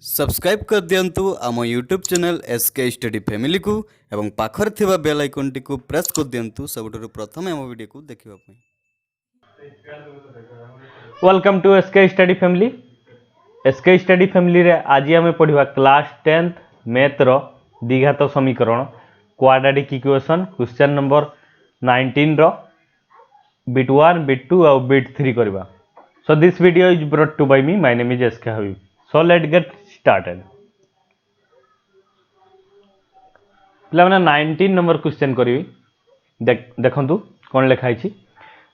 Subscribe कर दियंतु आम YouTube channel SK study family को एवं पाखर थिबा बेल आइकन टी को प्रेस कर दियंतु सबुठारु प्रथम आम वीडियो को देखिबा पई। Welcome to SK study family. SK study family रे आज आम पढ़ा क्लास 10th मैथ रो द्विघात समीकरण क्वाड्रेटिक इक्वेशन क्वेश्चन नंबर 19 रो बिट 1 बिट 2 और बिट 3 करबा। So this video is brought to by me. My name is SK Habib. So let get started. पिला माने 19 नंबर क्वेश्चन करी देखंतु कोन लिखा है।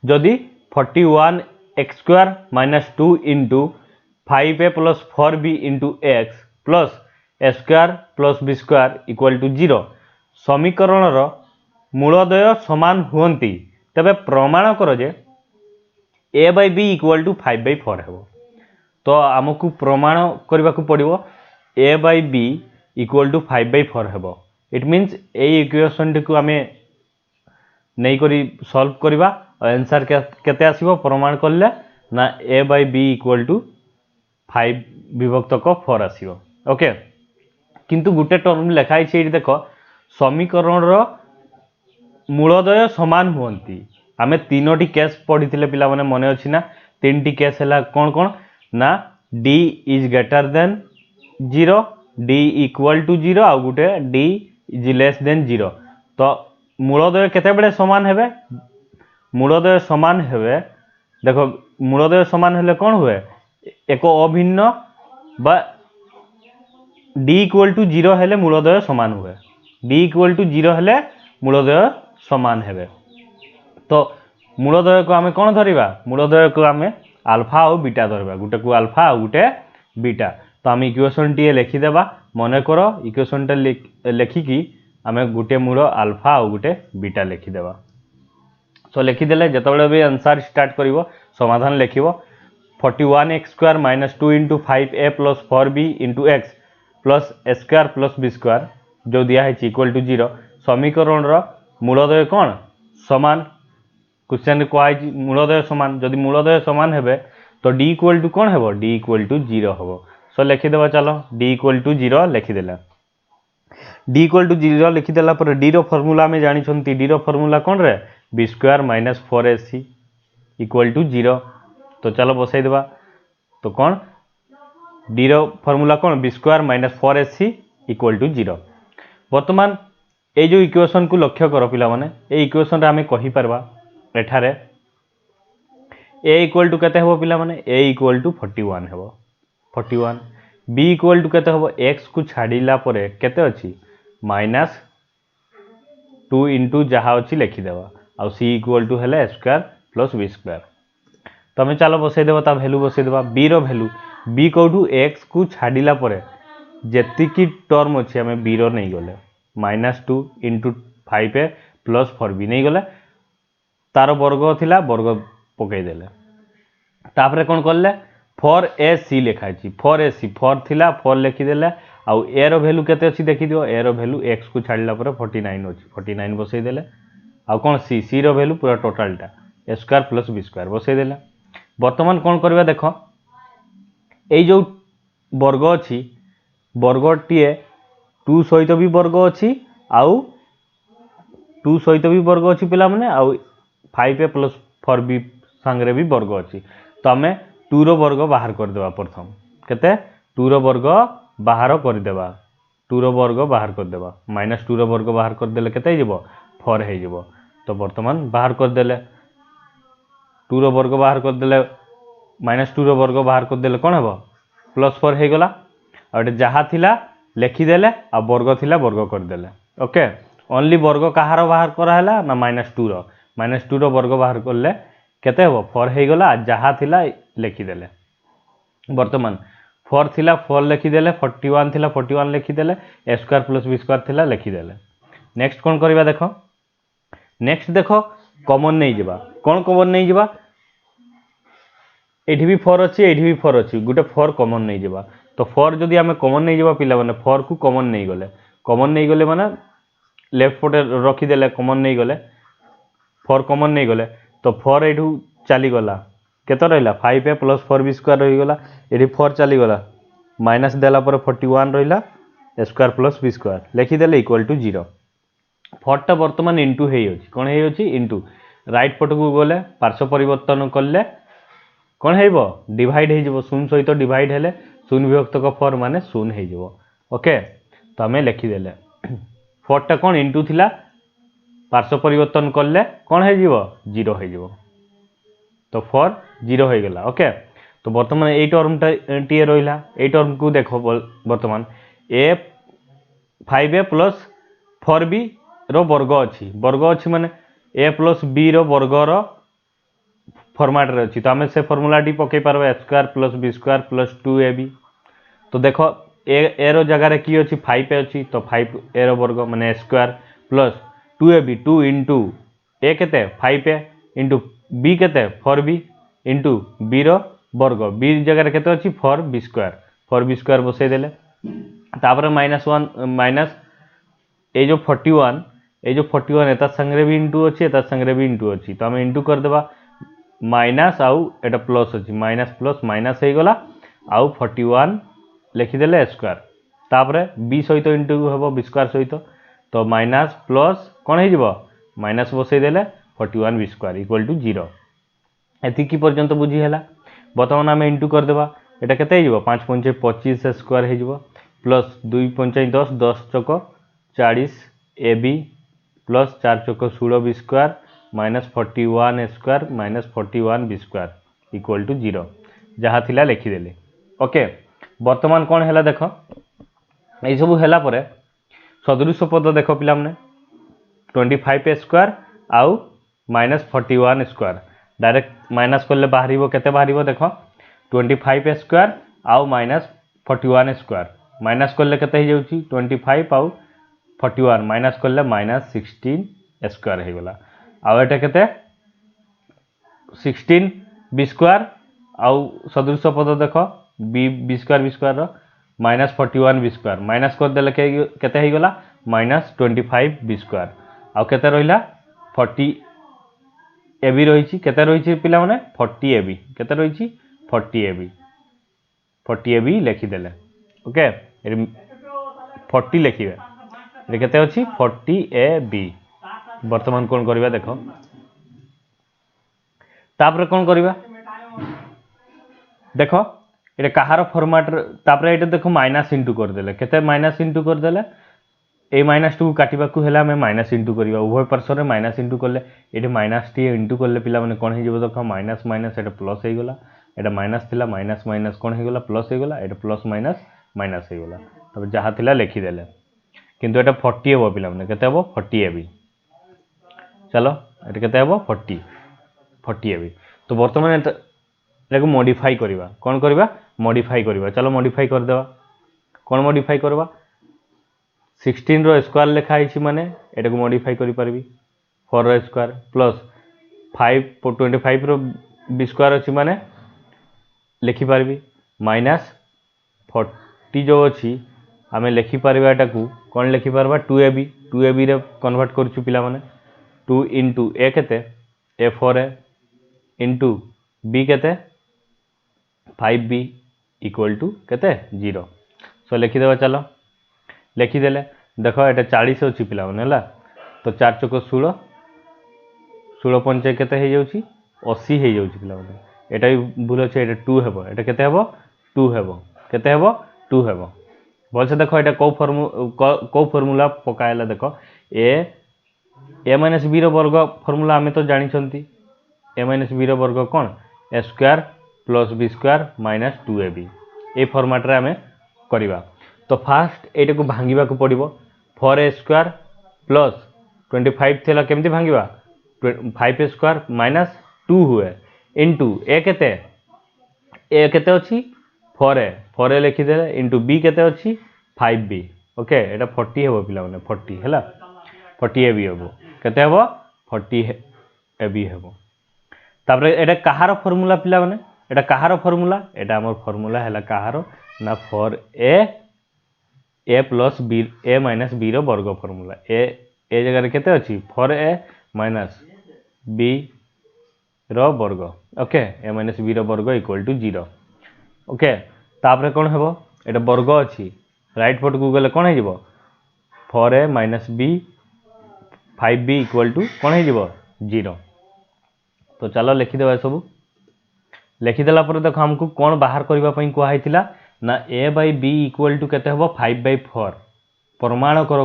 जदि 41 x square minus 2 into 5a plus 4b into x plus a square plus b square equal to 0 समीकरण मूलदय समान हुंती तबे प्रमाण कर जे a by b equal to 5/4 हेबो। तो आमको प्रमाण करने को पड़ो a by b equal to 5/4 हेबो। इट मीन्स ए इक्वेशन टी को आम नहीं करी सॉल्व करवा आंसर केते आसीबो प्रमाण करले ना a by b equal to 5 विभक्त को 4 आसीबो। ओके किंतु गुटे टर्म लिखा है ये देख समीकरण मूलदय समान हुंती। आमे तीनोटी केस पढ़ी पिला माने मने अछि ना। तीन टी केस है कौन कौन ना d is greater than 0 d equal to 0 आ गुटे d इज लेस देन 0। तो मूलदय केते बेले समान हेबे मूलदय समान हेबे देखो मूलदय समान हेले कौन हुए एक अभिन्न बा d इक्वल टू 0 हेले मूलदय समान हुए d इक्वल टू 0 हेले मूलदय समान हेबे। तो मूलदय को आमे कौन धरिबा मूलदय को आमे अल्फा और बीटा धरिबा गुटे को अल्फा और गुटे बीटा। तो आम इक्वेशन टी लिखिदेबा मन कर इक्वेशन टा लिखिकी आमे गुटे मूल अल्फा और गुटे बीटा लिखिदेबा। सो लिखिदेले जितेबाला भी आंसर स्टार्ट करिवो समाधान लिखिवो 41 x square minus 2 into 5a plus 4b into x plus a square plus b square जो दिया है इक्वल टू 0 समीकरण मूलदय कौन समान क्वेश्चन कहुई मूलदय समान जदि मूलदय समान हेबे तो d इक्वल टू कौन हेबो d इक्वल टू 0 हेबो। सो लिखिदेबा चलो d इक्वल टू 0 लिखिदेला d इक्वल टू 0 लिखिदेला पर d रो फॉर्मूला में जानी छंती d रो फॉर्मूला कौन रे b square minus 4ac equal to 0। तो चलो बसाई देबा तो कौन d रो फॉर्मूला कौन b square minus 4ac equal to 0। वर्तमान ए जो इक्वेशन को लक्ष्य कर पिला माने ए इक्वेशन रे हमें कहि परबा एठारे a इक्वल टू केते हेबो पिला माने a इक्वल टू 41 हेबो 41 b इक्वल टू केते हेबो x को छाड़िला परे केते अछि माइनस 2 इंटू जहाँ अच्छी लिखिदेवा आ c इक्वल टू हेले स्क्वायर प्लस बी स्क्वायर। तो आम चलो बसई देवा भैल्यू बसई देवा b रो भैल्यू b कौटू x को छाड़िला परे जेतिकी टर्म अच्छी आम b रो नहीं गले minus 2 into 5a plus 4b नहीं गले तार वर्ग थिला वर्ग पकईदेले तापरे कौन कले 4ac लिखाई 4ac 4 थिला 4 लिखिदेले आउ ए रो वैल्यू केते अछि देखि दियो ए रो वैल्यू x को छाड़िला परे 49 अछि 49 बसई देले आउ कोन c रो वैल्यू पूरा टोटलटा a square plus b square बसई देले। वर्तमान कौन करबा देखो ए जो वर्ग अछि वर्गटीए 2 सहित भी वर्ग अछि आउ 2 सहित भी वर्ग अछि पिला माने आउ 5a प्लस 4b संगे भी वर्ग अछि। तो आमे 2 रो वर्ग बाहर कर देबा प्रथम केते 2 रो वर्ग बाहर कर देबा 2 रो वर्ग बाहर कर देबा माइनस 2 रो वर्ग बाहर कर देले केते हिजबो 4 हिजबो। तो वर्तमान बाहर कर देले 2 रो वर्ग बाहर कर देले माइनस 2 रो वर्ग बाहर कर देले कौन हेबो प्लस 4 हे गला और जहाँ थिला लिखिदेले आ वर्ग थिला वर्ग कर देले। ओके ओनली वर्ग कहार बाहर कराला ना माइनस 2 रो वर्ग बाहर करले केते हेबो 4 हे गला जहाँ थिला लिखिदेले। वर्तमान 4 थिला 4 लिखिदेले 41 थिला 41 लिखिदेले ए स्क्वायर प्लस बी स्क्वायर थिला लिखिदेले। नेक्स्ट कौन करबा देखो नेक्स्ट देखो कॉमन नहीं जिबा कौन कॉमन नहीं जिबा एठी भी 4 अछि एठी भी 4 अछि गुटे 4 कॉमन नहीं जिबा। तो 4 जदि आमे कॉमन नहीं जिबा पिला माने 4 को कॉमन नहीं गले माने लेफ्ट पटे रखी देले कॉमन नहीं गले 4 कॉमन नहीं गले तो 4 एठू चली गला केते रहला 5a प्लस 4b स्क्वायर रही गला एठी 4 चली गला माइनस देला पर 41 रहिला a square plus b square लिखिदेले इक्वल टू 0 फर्टा बर्तमान इंटू है कौन है इंटू राइट पट को गले पार्श्व परिवर्तन कले कौन है डिवाइड हो शून्य सहित डिवाइड हेले शून्य विभक्तक फर माने शून्य हो ओके तो आम लिखिदेले फर्टा कौन इंटू थिला पार्श्व परिवर्तन कले कौन है 0 हो तो फर 0 हो गला ओके तो बर्तमान ये टर्म टी रहा ये टर्म को देख बर्तमान ए 5a प्लस 4b वर्ग अच्छी माने ए प्लस बी वर्गर फॉर्मेट रे अच्छी तो आम से फर्मूला टी पकई पार्बा a square plus b square plus 2ab तो देख ए रो जगह की अच्छी 5a अच्छी तो 5a वर्ग माने स्क्वायर प्लस 2ab 2 इंटू ए के 5a इंटू बी के 4b इंटू बी वर्ग बी जगह के अच्छी 4b स्क्वायर बसई देले तापर -1 माइनस ये जो 41 एता संगे भी इंटू अच्छी एता संगे भी इंटू अच्छी तो आम इंटू करदेबा माइनस आउ एटा प्लस अच्छी माइनस प्लस माइनस हो गला आउ 41 लिखिदेले स्क्वायर तापर बी सहित इंटू हम बी स्क्वायर सहित तो माइनस प्लस कौन हो माइनस बसई देले 41 बी स्क्वायर इक्वल टू 0 एतिकी पर्यंत बुझीगला बर्तमान आम इंटू करदेबा एटा केते हो 5 पंचे 25 स्क्वायर हो प्लस 2 पंचे 10 10 चौक 40 ए बी प्लस 4 चौक 16 b square minus 41 square minus 41 b square equal to 0 जहाँ थिला लिखिदेले ओके बर्तमान कौन है देख ये सब है सदृश पद देख पिला 25 स्क्वायर आउ माइनस 41 स्क्वायर डायरेक्ट माइनस कले बाहर केते बाहर देख 25 स्क्वायर आउ माइनस 41 स्क्वायर माइनस कले केते हो जाउची 25 आउ 41 माइनस कले माइनस 16 स्क्वायर हो गला आउ एटा केते 16 बी स्क्वायर आउ सदृश पद देख B square rho minus 41 b square minus कर देले केते हो गला माइनस 25 बी स्क्वायर आउ केते रहिला 40 ए बी रही केते रही पिला माने 40 ए बी केते रही 40 ए बी लिखिदेले ओके 40 लिखिबे ये केते अछि 40 ए बी वर्तमान कौन करबा देख तापर कौन करबा देख ये कहार फॉर्मेट तापर ये देख माइनस इंटू कर देले केते माइनस इंटू कर देले ए माइनस टू काटिबा को हेला हमें माइनस इंटू करबा उभय पार्श्व रे माइनस इंटू करले एठी माइनस टी इंटू करले पिला माने कोन हे जबो देख माइनस माइनस एटा प्लस हे गला एटा माइनस थिला माइनस माइनस कोन हे गला प्लस हे गला एटा प्लस माइनस माइनस हे गला तब जहा थिला लिखि देले किंतु एटा 40 हेबो पिला माने केते हेबो 40 एबी चलो एटा केते हेबो 40 एबी तो वर्तमान एटा को मॉडिफाई करबा कोन करबा मॉडिफाई करबा चलो मॉडिफाई कर देबा कोन मॉडिफाई करबा 16 रो स्क्वायर लिखा है माने एटा को मॉडिफाई करि परबी 4 रो स्क्वायर प्लस 25 रो बी स्क्वायर अछि माने लिखि परबी माइनस 40 जो अछि आमे लिखि परबा एटा को कोन लिखि परबा 2ab रे कन्वर्ट करछु पिला माने 2 into a केते a 4a into b केते 5b इक्वल टू केते 0 सो लिखि देबा चलो लिखिदेले देख ये 40 अच्छी पिला है तो 4 चौक 16 16 पंचे केते हो जाउची 80 हो जाउची पिला एटा भी भूल अच्छे ये 2 हेबो एटा केते हेबो 2 हेबो केते हेबो 2 हेबो बोल से देखो एटा को फार्मूला पकायला देखो ए माइनस बी रो वर्ग फार्मूला हमें तो जानी छंती ए माइनस बी रो वर्ग कोन a square plus b square minus 2ab ए फॉर्मेट रे हमें करबा तो फास्ट एटा को भांगिबा को पड़िबो 4a स्क्वायर प्लस 25 थिला केमती भांगिबा 5a स्क्वायर माइनस 2 हुए इनटू ए केते अछि 4a लिखि देले इनटू b केते अछि 5b ओके एटा 40 हेबो पिला माने 40 हैला 40 ab हेबो केते हेबो 40 ab हेबो तापर एटा कहार फार्मूला पिला माने एटा कहार फार्मूला एटा हमर फार्मूला हैला कहार ना 4a प्लस बी ए माइनस बी रो वर्ग फार्मूला ए जगह केते अछि 4a माइनस बी रो वर्ग ओके ए माइनस बी रो वर्ग इक्वल टू 0 ओके तापर कोन हेबो এটা বর্গ ଅଛି রাইট পটକୁ গলে কোণ হয়ে যাব 4a minus b 5b equal to কোণ হয়ে যাব 0 তো চলো লিখিদেবা এসবু লিখিদেলা পরে দেখো আমাকে কোণ বাহার করিবা পই কুয়া হইতিলা না a by b equal to কেতে হবো 5 by 4 প্রমাণ কর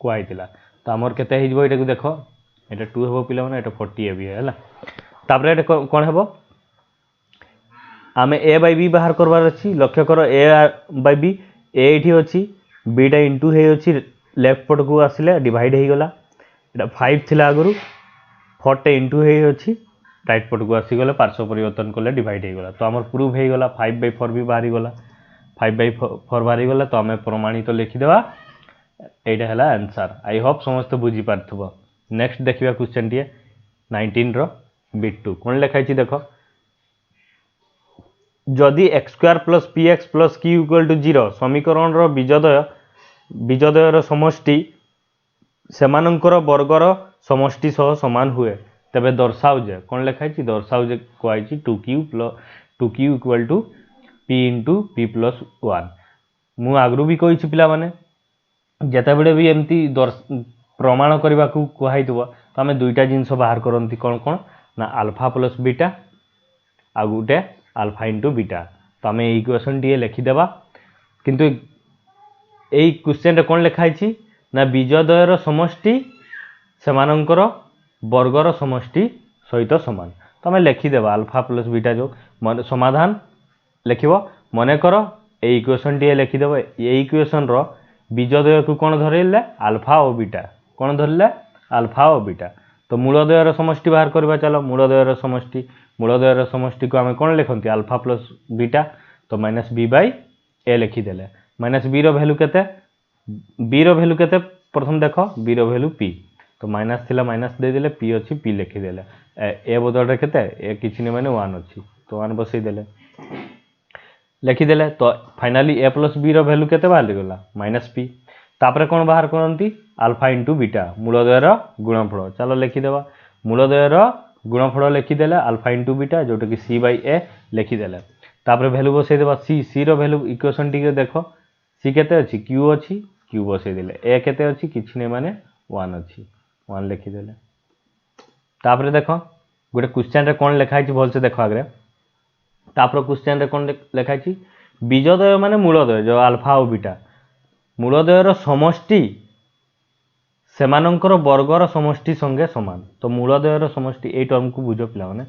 কুয়া হইতিলা তো আমার কেতে হই যাব এটাকে দেখো এটা 2 হবো পিলা মানে এটা 40 ab हैला তারপরে এটা কোণ হবো आमे a by b बाहर करवार अच्छी लक्ष्य करो a by b a एठी अच्छी b टा इंटू हे अच्छी लेफ्ट पट को आसिले डिवाइड हो गला एटा 5 थिला आगरु 4 टा इंटू हे अच्छी राइट पट को आसी गला पार्श्व परिवर्तन करले डिवाइड हो गला तो हमर प्रूफ हो गला 5 by 4 भी बाहरी गला 5 by 4 बाहरी गला तो आमे प्रमाणित लिखि देबा एटा हला आंसर आई होप समस्त बुझी पारथबो नेक्स्ट देखिबा क्वेश्चन टिए 19 रो बिट 2 कोन लिखाइ छी देखो जदि x square plus p x plus q equal to 0 समीकरण बीजोदयर समष्टि सेमानंकर वर्गर समष्टि सह समान हुए तबे दर्शाओ जे कोन लिखाइ छी दर्शाओ जे कोआइ छी 2q equal to p into p plus 1 मु आगरु भी कहि छी पिला माने जेते बेले भी एमती प्रमाण करबा को कोहाइ दबो तो हमें दुईटा जिंस बाहर करंती कोन कोन ना अल्फा प्लस बीटा आ गुटे अल्फा इंटू बीटा तो आम इक्वेशन टी लिखिदेवा किंतु यही क्वेश्चन कौन लिखाई ना बीजोदयर समष्टि सेमानंकर वर्गर समष्टि सहित समान तो आम लिखिदेवा अल्फा प्लस बीटा जो समाधान लिखिब मनकर ये इक्वेशन टी लिखिदेव ये इक्वेशन रो बीजोदय को कौन धरले अल्फा और बीटा कौन धरले अल्फा और बीटा तो मूलदयर समष्टि बाहर करवा चलो मूलदयर समष्टि को आम कौन लिखती अल्फा प्लस बीटा तो माइनस बी बाय ए लिखिदेले माइनस बी रैल्यू केते बी रैल्यू केते प्रथम देख बी रैल्यू पी तो माइनस थिला माइनस दे देले पी अच्छी पी लिखिदेले ए बदल केते ए किछि नै माने 1 अच्छी तो 1 बसई देले लिखिदेले तो फाइनली ए प्लस बी रैल्यू केते बाहर गला माइनस पी तापरे कौन बाहर करती अल्फा इंटू बीटा मूलदयर गुणनफल चलो लिखिदेवा मूलदयर गुणनफल लिखिदेले अल्फा इंटू बीटा जोटा कि सी बाय ए लिखिदेले तापरे वैल्यू बसई देबा सी रो वैल्यू इक्वेशन टी देखो सी केते अछि क्यू अछि क्यू बसई देले ए केते अछि किछि नै माने 1 अछि 1 लिखिदेले तापरे देखो गोटे क्वेश्चन रे कोन लिखाइ छि भल से देखो आगरे तापरे क्वेश्चन रे कोन लिखाइ छि बीजोदय माने मूलदय जो अल्फा और बीटा मूलदयर समष्टि सेमानंकर वर्गर समष्टि संगे समान तो मूलदयर समष्टि ए टर्म को बुझो पिला माने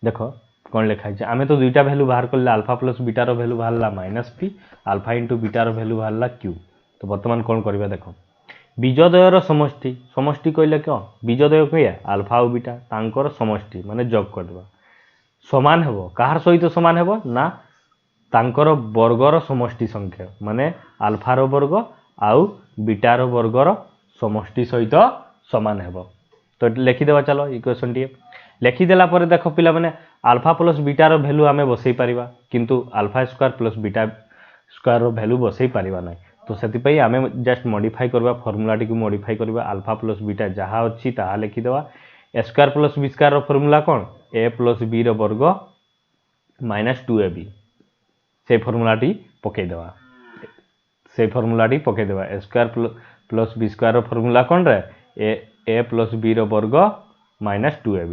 देखो कौन लिखाइ छै आमे तो दुईटा वैल्यू बाहर करले अल्फा प्लस बीटा रो वैल्यू बाहरला minus p alpha into beta रो वैल्यू बाहरला क्यू तो वर्तमान कौन करबा देखो बीजोदयर समष्टि कहले क्यों बीजोदय कहिया अल्फा और बीटा तांकर समष्टि माने जोग करबा समान हेबो कहार सहित समान हेबो ना तांकर वर्गर समष्टि संख्या माने अल्फा रो वर्ग आउ बीटा रो वर्गर समष्टि सहित समान हेबो तो लिखिदेवा चलो इक्वेशन टी लिखिदेला पर देख पिला माने अल्फा प्लस बीटा रो वैल्यू आमे बसई पारिबा किंतु alpha square plus beta square रो वैल्यू बसई पारिबा नै तो सेति पई आमे जस्ट मॉडिफाई करबा फार्मूला टी को मॉडिफाई करबा अल्फा प्लस बीटा जहा अछि ताहा लिखिदेवा a square plus b square रो फार्मूला कोन ए प्लस बी रो वर्ग माइनस 2ab से फार्मूला टी पकई देवा a square plus b square रो फार्मूला कोन रे ए प्लस बी रो वर्ग माइनस 2ab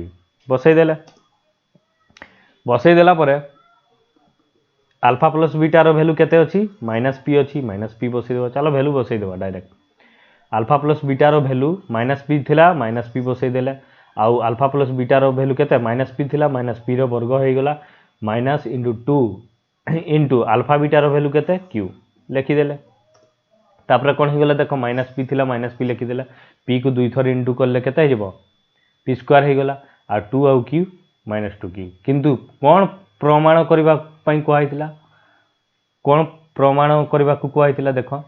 बसई देला परे अल्फा प्लस बीटा रो वैल्यू केते अछि माइनस पी बसई देबा चलो वैल्यू बसई देबा डायरेक्ट अल्फा प्लस बीटा रो वैल्यू माइनस पी थिला माइनस पी बसई देले आउ अल्फा प्लस बीटा रो वैल्यू केते माइनस पी थिला माइनस पी रो वर्ग होई गला minus into 2 into alpha beta रो वैल्यू केते क्यू लिखिदेले तापरे कोन हिगला देखो माइनस पी थिला माइनस पी लिखिदेले पी को दुई थर इंटू करले केते हिजबो पी स्क्वायर हिगला आ 2 आउ क्यू माइनस 2 क्यू किंतु कोन प्रमाण करबा पई कोहाइतिला कोन प्रमाण करबा को कोहाइतिला देखो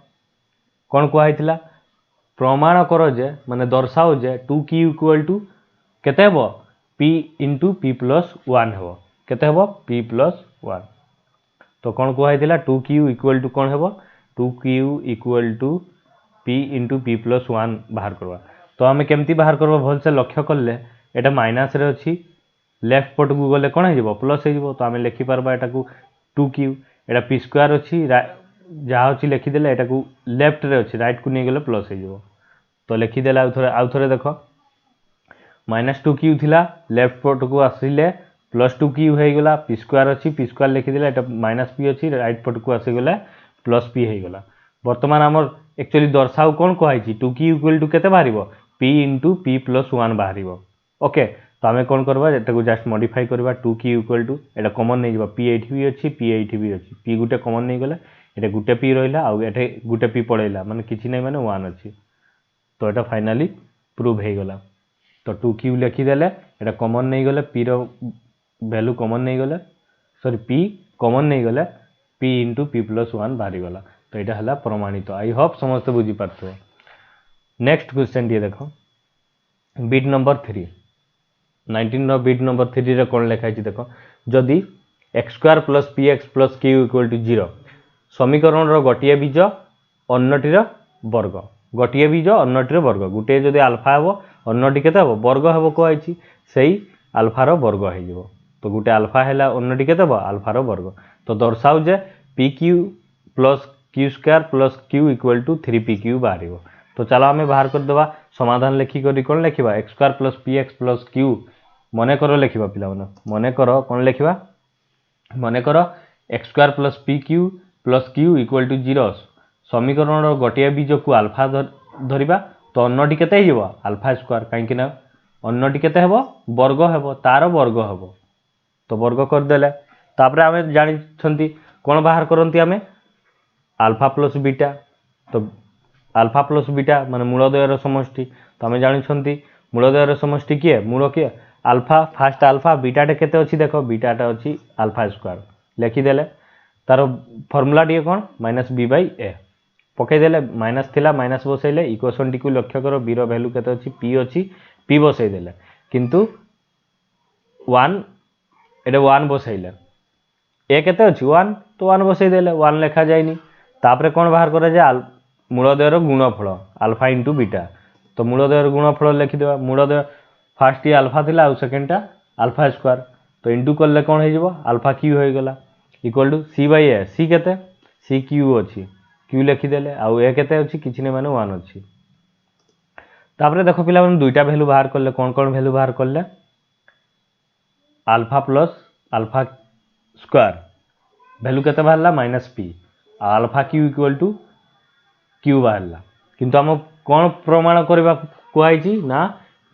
कोन कोहाइतिला प्रमाण करो जे माने दर्शाओ जे 2q इक्वल टू केते हेबो p इंटू p प्लस 1 हेबो केते हेबो p प्लस 1 तो कोन कोहाइतिला 2q इक्वल टू कोन हेबो 2q equal to p into p plus 1 बाहर करवा तो हमें केमती बाहर करवा भल से लक्ष्य करले एटा माइनस रे अछि लेफ्ट पट को गले कोन हेजबो प्लस हेजबो तो हमें लिखि परबा एटा को 2q एटा p स्क्वायर अछि जहाँ अच्छी लिखिदेले एटा को लेफ्ट रे अच्छी राइट को नहीं गले प्लस हो तो लिखिदेले आउ थे देख -2q थिला लेफ्ट पट को आसिले +2q हो गला पी स्क्वायर अच्छी पी स्क्वायर लिखिदेले एटा -p अच्छी राइट पट को आसीगले +p हो गला बर्तमान आमर एक्चुअली दर्शाऊ कौन कहुई 2q = केते बाहर p × p + 1 बाहर ओके तो आम कौन करवा एटा जस्ट मॉडिफाई करवा 2q = एटा कॉमन नहीं जावा p एठी भी अच्छी p एठी भी अच्छी p गुटे कॉमन नहीं गला एटा गुटे p रहिला आ एठे गुटे p पड़ेला माने किछि नहीं माने 1 अच्छी तो एटा फाइनली प्रूव हो गला तो 2q लिखिदेले एटा कॉमन नहीं गले p रो वैल्यू कॉमन नहीं गले सॉरी p कॉमन नहीं गले p × p + 1 बाहरी गला तो यहाँ है प्रमाणित आई होप समस्त बुझी पार्थ नेक्स्ट क्वेश्चन टी देख बिट नंबर 3 19 बिट नंबर 3 रे कौन लिखाई देख जदि x² + px + q = 0 समीकरण गोटे बीज अन्नटीर वर्ग गोटे बीज अन्नटीर वर्ग गोटे जदि आल्फा हे अन्नटी केते हे वर्ग हे कहुई से आल्फार वर्ग हो तो गोटे आल्फा है अन्नटी केते हे आल्फार वर्ग तो दर्शाऊ जे pq + q² + q = 3pq बाहर तो चलो आम बाहर करदे समाधान लिखिक कौन लिखा x² + px + q मन कर लिखा पिला मन कर कौन लिखा मन कर x² + pq + q = 0 समीकरण गोटे बीज को आल्फा धरिबा तो अन्नटी केते हो α² कहीं अन्नटी केते हेबो वर्ग हेबो तार वर्ग हेबो तो वर्ग करदेले तापरे आमे जानि कौन बाहर करती आमे आल्फा + बीटा तो आल्फा + बीटा माने मूलद्वयर समष्टि तो आमे जानि मूलद्वयर समष्टि किए मूल किए आल्फा फास्ट आल्फा बीटाटे केते अछि देखो बीटाटा अछि α² लिखिदेले तार फॉर्मूला टी कौन -b/a पकईदेले माइनस थिला माइनस बसैले इक्वेशन टी को लक्ष्य कर b रो वैल्यू केते अछि p अछि p बसैदेले किंतु 1 एटा 1 बसैले ए केते अछि 1 तो 1 बसैदेले 1 लिखा जायनी तापरे कौन बाहर करे जे मूलद्वयर गुणफल आल्फा × बीटा तो मूलद्वयर गुणफल लिखिदेबा मूलद्वय फास्ट आल्फा थिला और सेकंडटा α² तो इंटू करले कौन हो जिवो α³ हो गला इक्वल टू c/a c केते cq अछि q लिखिदेले आउ ए केते अछि किछि नै माने 1 अछि तापरे देखो पिला माने दुईटा वैल्यू बाहर करले कौन वैल्यू बाहर करले आल्फा प्लस α² वैल्यू केते बाहरला -p α³ = q बाहरला किंतु हम कौन प्रमाण करबा कोआइछि ना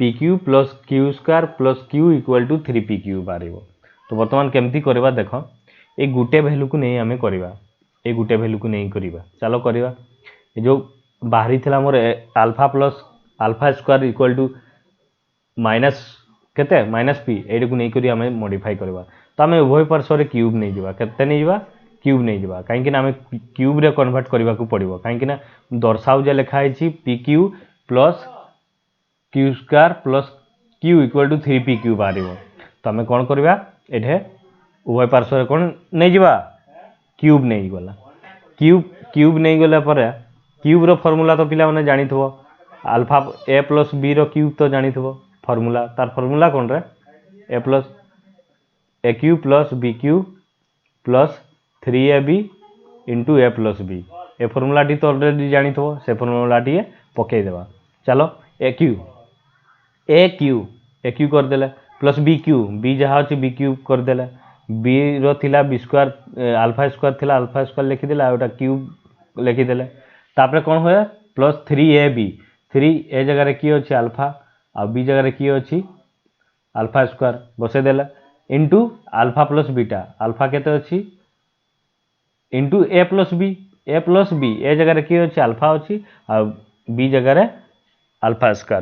pq + q² + q = 3pq बाहरिबो तो वर्तमान केमती करबा देखो ए गुटे वैल्यू को नहीं आमे करबा ए गुटे वैल्यू को नहीं करबा चलो करबा ए जो बाहरी थिला मोर आल्फा प्लस α² = माइनस केते -p एडे को नहीं करी हमें मॉडिफाई करबा तो हमें उभय पार्श्व रे क्यूब नहीं जिबा केते नहीं जिबा क्यूब नहीं जिबा काहे कि ना हमें क्यूब रे कन्वर्ट करबा को पड़िबो काहे कि ना दर्शाउ जे लिखा है pq + q² + q = 3pq बाहरिबो तो हमें कौन करबा एठे उभय पार्श्व रे कौन नहीं जिबा क्यूब नहीं गला क्यूब नहीं गला पर क्यूब रो फार्मूला तो पिला माने जानि थबो अल्फा a + b रो क्यूब तो जानि थबो फार्मूला तार फार्मूला कौन रे a + aq + bq + 3ab * a + b A formula T तो ऑलरेडी जानि थबो से फार्मूला टी पकई देबा चलो aq कर देले प्लस bq b जहा अछि bq कर देले b रो थिला b² α² थिला α² लिखि देला ओटा क्यूब लिखि देले तापरे कोन होय प्लस 3ab 3 ए जगह रे की अछि अल्फा आ b जगह रे की अछि α² बसे देला into alpha plus beta alpha केते अछि इनटू a प्लस b ए जगह रे की अछि अल्फा अछि आ b जगह रे α²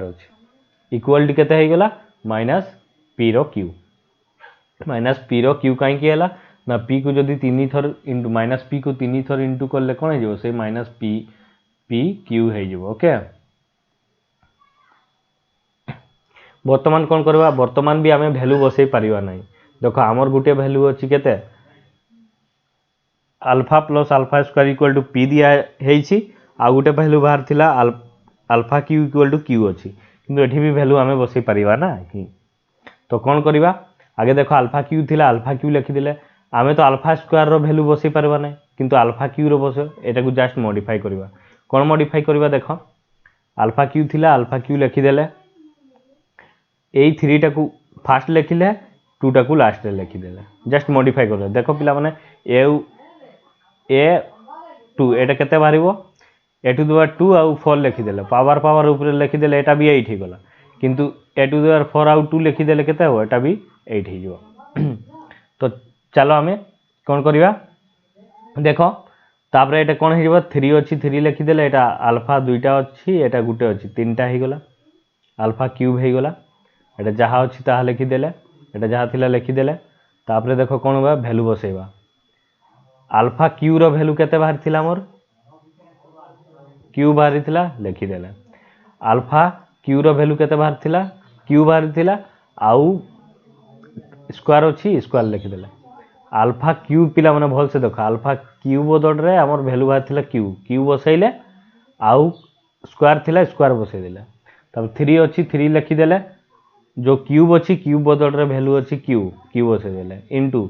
अछि इक्वल केते हे गेला -p रो q -p रो q काई की हला ना p को जदी 3 थर इनटू -p को 3 थर इनटू करले कोन हे जेबो से -p q हे जेबो ओके वर्तमान कौन करवा वर्तमान भी आमे वैल्यू बसई पारिबा नहीं देखो हमर गुटे वैल्यू अछि केते अल्फा प्लस α² = p दिया हेछि आ गुटे वैल्यू बाहर थिला α³ = q अछि किंतु एठी भी वैल्यू आमे बसई पारिबा ना कि तो कौन करवा आगे देखो α³ थिला α³ लिखि दिले आमे तो α² रो वैल्यू बसई पारबा नहीं किंतु अल्फा क्यू रो बस एटा को जस्ट मॉडिफाई करबा कोन मॉडिफाई करबा देखो अल्फा क्यू थिला अल्फा क्यू लिखि देले एई 3 टा को फास्ट लिखिले 2 टा को लास्ट रे लिखि देले जस्ट मॉडिफाई कर देखो पिला माने ए 2 एटा केते बारिबो ए टू द पावर 2 आउ 4 लिखि देले पावर पावर ऊपर लिखि देले एटा भी 8 ही गला किंतु ए टू द पावर 4 आउ 2 लिखि देले केते हो एटा भी 8 ही जो तो चलो हमें कोन करबा देखो तापरे एटा कोन हिजबा 3 अछि 3 लिखि देले एटा अल्फा दुईटा अछि एटा गुटे अछि तीनटा ही गला अल्फा क्यूब हे गला एटा जहा अछि ताहा लिखि देले एटा जहा थिला लिखि देले तापरे देखो कोन बा value बसेबा alpha Q rho value केते बाहर थिला मोर क्यू बाहर थिला लिखि देले अल्फा क्यू रो वैल्यू केते बाहर थिला क्यू बाहर थिला आउ स्क्वायर अछि स्क्वायर लिखि देले अल्फा क्यू पिला माने भल से देखो अल्फा क्यू बदल रे हमर वैल्यू बाहर थिला क्यू क्यू बसैले आउ स्क्वायर थिला स्क्वायर बसै देले तब 3 अछि 3 लिखि देले जो क्यूब अछि क्यूब बदल रे वैल्यू अछि क्यू क्यू बसै देले इनटू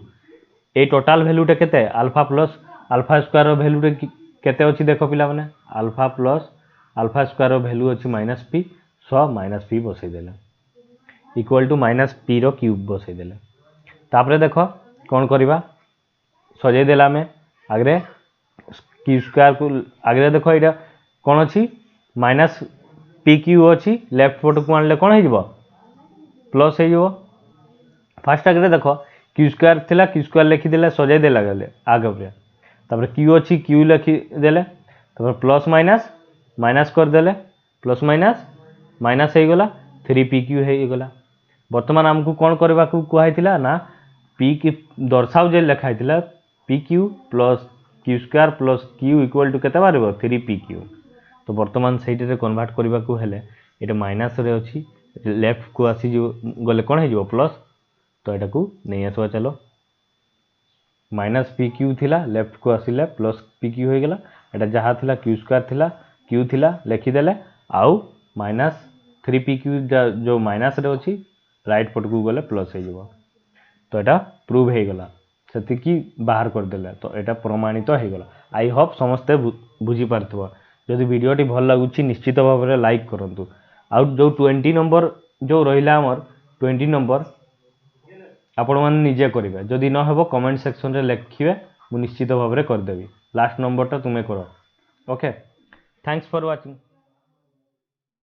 ए टोटल वैल्यू टे केते अल्फा प्लस अल्फा स्क्वायर रो वैल्यू टे केते अछि देखो पिला माने अल्फा प्लस अल्फा स्क्वायर रो वैल्यू अछि -p सो -p बसै देले इक्वल टू -p रो क्यूब बसै देले तापरे देखो कोन करबा सजै देला में आगरे क्यू स्क्वायर को आगरे देखो एटा कोन अछि -pq अछि लेफ्ट पट को आनले कोन हे जबो प्लस हे जबो फास्ट आगरे देखो क्यू स्क्वायर थिला क्यू स्क्वायर लिखि देले सजै देला गले आगे पे तापर क्यू अछि क्यू लिखि देले तापर प्लस माइनस माइनस कर देले प्लस माइनस माइनस हे गला 3pq हे गला वर्तमान हमकु कोन करबा को कहैतिला ना p की दर्शाव जे लिखा हैतिला pq plus q square plus q equal to केते बारबो 3pq तो वर्तमान सेइटे कन्वर्ट करबा को हेले एटा माइनस रे अछि लेफ्ट को आसी जो गले कोन हे जो प्लस तो एटा को नै आसवा चलो -pq थिला लेफ्ट को आसीले प्लस pq हो गेला एटा जहा थिला q स्क्वायर थिला q थिला लिखि देले आउ -3pq जो माइनस रे अछि राइट पट को गले प्लस हे जबो तो एटा प्रूव हे गला सेति की बाहर कर देले तो एटा प्रमाणित हे गला आई होप समस्त बुझी पारथबो जदि वीडियोटी भल लागुची निश्चित भाव में लाइक करंतु आउ जो 20 नंबर जो रहिला हमर 20 नंबर आपण मान निजे करिवे जदि न हेबो कमेंट सेक्शन रे लिखिवे मु निश्चित भाव में कर देबी लास्ट नंबर ता तुमे करो ओके थैंक्स फॉर वाचिंग।